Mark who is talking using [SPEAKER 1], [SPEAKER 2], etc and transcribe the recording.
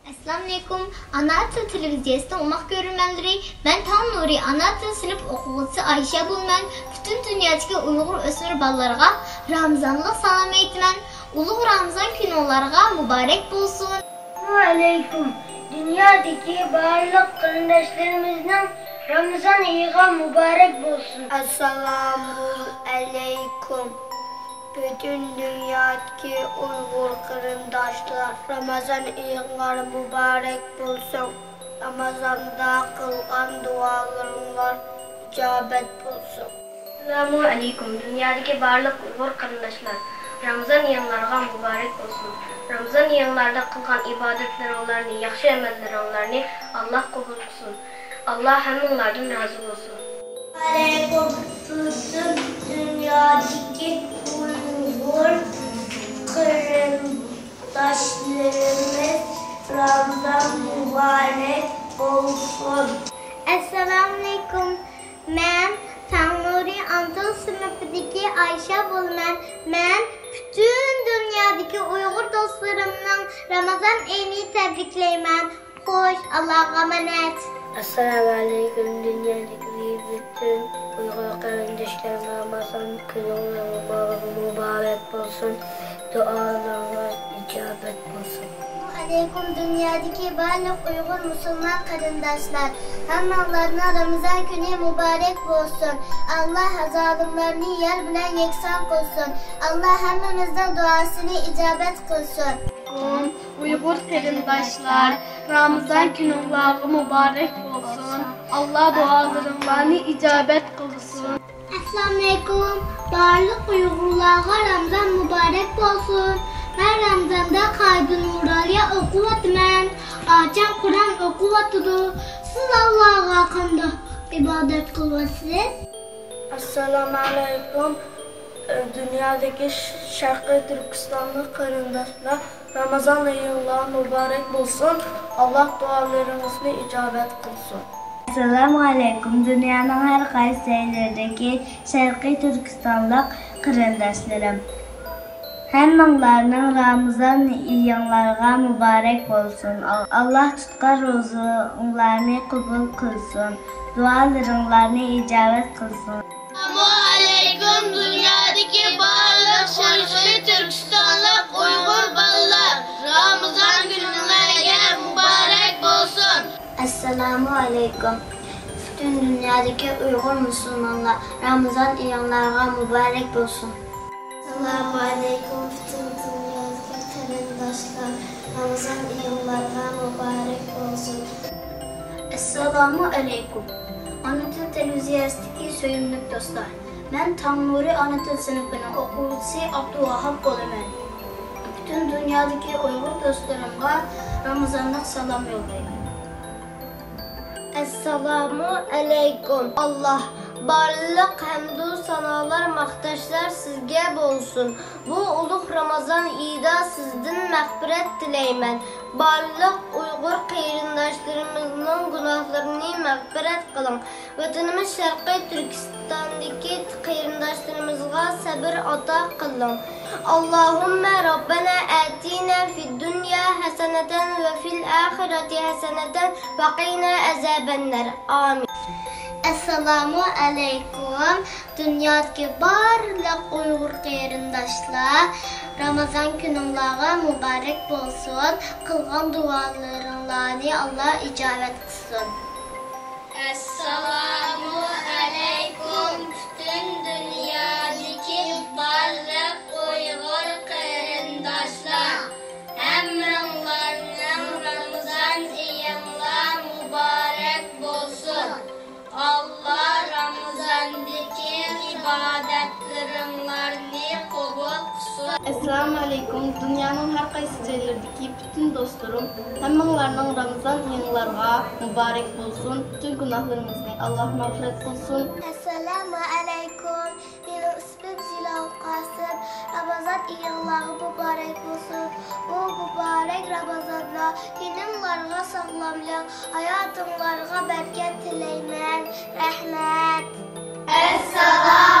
[SPEAKER 1] Assalamualaikum. Ana Til Televiziyasida olmaq görünmənləri. Mən Tam Nuri, ana til sınıf oxucusu Ayşə bulman. Bütün dünyadakı Uyğur ösmür ballarına Ramazanlıq salam etmən. Uluq Ramazan günü onlarga mübarek bolsun.
[SPEAKER 2] Aleyküm. Dünyadaki barlıq qarındaşlarımızın Ramazan ayıga mübarek bolsun.
[SPEAKER 3] Assalamu aleykum. Bütün dünyadaki Uygur kırındaşlar Ramazan ayıları mübarek bulsun. Ramazanda kılgan dualarınlar icabet bulsun.
[SPEAKER 2] Assalamu aleykum. Dünyadaki barlıq Uygur kırındaşlar Ramazan ayılarına mübarek bolsun. Ramazan ayılarda kılgan ibadetlerini, yaxşı emellerini Allah kabul kılsın. Allah həminlardan razı olsun.
[SPEAKER 3] Aleyküm. Bütün dünyadaki Uygur kırındaşlarımız Ramazan mübarek olsun.
[SPEAKER 1] Assalamualaikum. Mən Tanuri Anadolu sınıfındaki Ayşə bulman. Mən bütün dünyadaki Uyğur dostlarımla Ramazan ayını təbrikləyəm. Xoş, Allah'a emanet.
[SPEAKER 3] Assalamu aleykum. Dünyadaki bütün Uygur kardeşlerim Ramazan günü mübarek olsun. Dualarına icabet olsun.
[SPEAKER 1] Aleyküm. Dünyadaki barlıq Uyğur Müslüman kardeşler. Hammalarına Ramazan günü mübarek olsun. Allah zalimlerini yer bilen yeksan kılsın. Allah hemimizden duasını icabet kılsın.
[SPEAKER 2] Uygur kardeşler Ramazan günü mübarek olsun. Allah dualarını icabet kılsın.
[SPEAKER 1] Assalamualaikum. Barlıq Uyğurlara Ramazan mübarek olsun. Ben Ramazan'da Kaydı Nuraliye okuvatmən. Açan Kur'an okuvatıdı. Siz Allah'a hakkında ibadet kılvasınız.
[SPEAKER 3] Assalamu aleykum. Dünyadaki Şərqi Türkistanlı kardeşler Ramazan ayında mübarek olsun. Allah dualarınızı icabet kılsın.
[SPEAKER 4] Assalamu aleykum. Dünyanın her qaysı yerlerdeki Şərqi Türkistanlı kardeşlerim. Həmmanlarının Ramazan ayınlarına mübarek olsun. Allah tutqar rozularını kabul kılsın. Dualarını icabet kılsın.
[SPEAKER 5] Assalamualeykum. Dünyadaki barlıq Şərqi Türkistanlı Uyğur ballar Ramazan gününe mübarek olsun.
[SPEAKER 1] Esselamu Aleyküm. Bütün dünyadaki Uyğur Müslümanlar Ramazan ayınlarına mübarek olsun.
[SPEAKER 3] Assalamu aleykum. Bütün dünyadaki kardeşler Ramazan ayınlarına mübarek olsun.
[SPEAKER 1] Esselamu Aleyküm. Anadolu Televiziyasındaki söyümlük dostlar. Ben Tam Nuri Anadolu sınıfının okuyucusu Abdülvahab Boluman. Bütün dünyadaki Uyğur dostlarıma Ramazanlık salam yollayın.
[SPEAKER 3] Esselamu aleykum. Allah barlıq həmdu sanalar maqtaşlar sizge bolsun. Bu uluq Ramazan ida sizden məğfirət diləyəm. Barlıq Uyğur qeyrindaşlarımızın günahlarını məğfirət qılın. Vətənimiz Şərqi Türkistan'daki qeyrindaşlarımızға sabır ata qılın. Allahümme Rabbena atina fid dünya haseneten ve fil ahireti haseneten ve qina azabennar. Amin.
[SPEAKER 1] Esselamu Aleyküm. Dünyadaki barlıq Uyğur qeyrindaşlar Ramazan gününlağa mübarek bolsun. Kılgan dualarınlarını Allah icabet kılsın.
[SPEAKER 5] Assalamu aleykum. Bütün dünyadaki barlıq Uyğur kardeşler hammalarının Ramazan ayında mübarek bolsun. Allah Ramazan'daki ibadetlerini kabul kılsın.
[SPEAKER 2] Esselamu aleykum. Dünyanın her qaysı yerlerdeki bütün dostlarım hammalarının Ramazan ayınlarına mübarek olsun. Bütün günahlarımızı Allah mağfiret kılsın.
[SPEAKER 1] Esselamu Aleyküm. Benim ismim Zilav Kasım. Ramazan ayınları mübarek olsun. Bu mübarek Ramazan'da dinimlarına sağlamlık, hayatımlarına bereket dileymen. Rahmet.
[SPEAKER 5] Esselamu